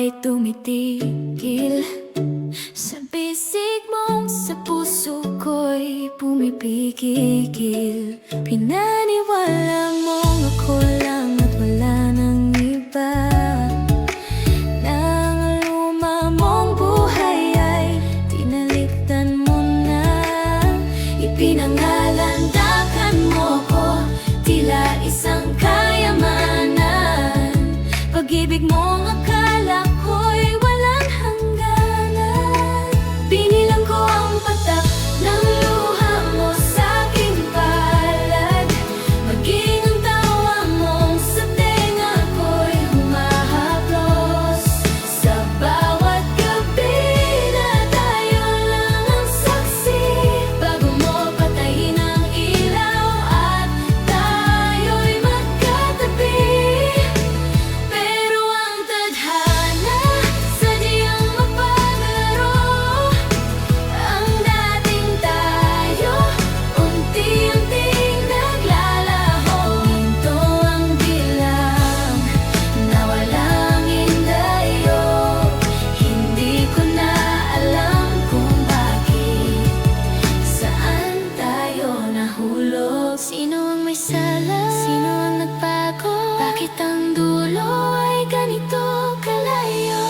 ay tumitigil. Sa bisig mong sa puso ko'y pumipigil. Pinaniwala mong ako lang at wala nang iba. Nang luma mong buhay ay tinalikdan mo na. Ipinangalandakan mo ko, tila isang kayamanan. Pag-ibig mong akala ko'y walang hangganan. Binilang ko ang patak ng luha mo sa'king palad. Maging ang tawa mong sa tenga ko'y humahaplos. Sa bawat gabi na tayo lang ang saksi, bago mo patayin ang ilaw at tayo'y magkatabi. Pero ang tadhana sadyang mapaglaro. Ang dating tayo unti-unting naglalaho. Ito ang bilang na walang hindayog. Hindi ko na alam kung bakit, saan tayo nahulog. Sino ang may sala? Sino ang nagbago? Bakit ang dulo ay ganito kalayo?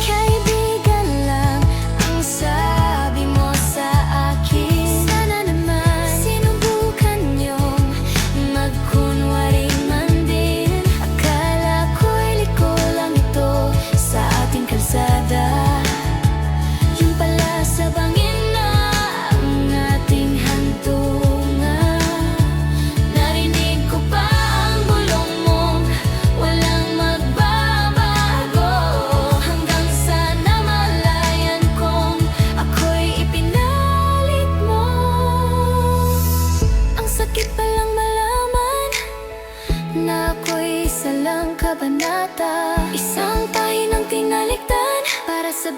Kaibigan lang ang sabi mo sa akin. Sana naman sinubukan niyong magkunwaring man din. Akala ko'y liko lang ito sa ating kalsada. Yun pala sa bangin na ang ating hantungan. Narinig ko pa ang bulong mong walang magbabago, hanggang sa namalayan kong ako'y ipinalit mo. Ang sakit palang malaman na ako'y isa lang kabanata, isang pahinang tinalikdan para sa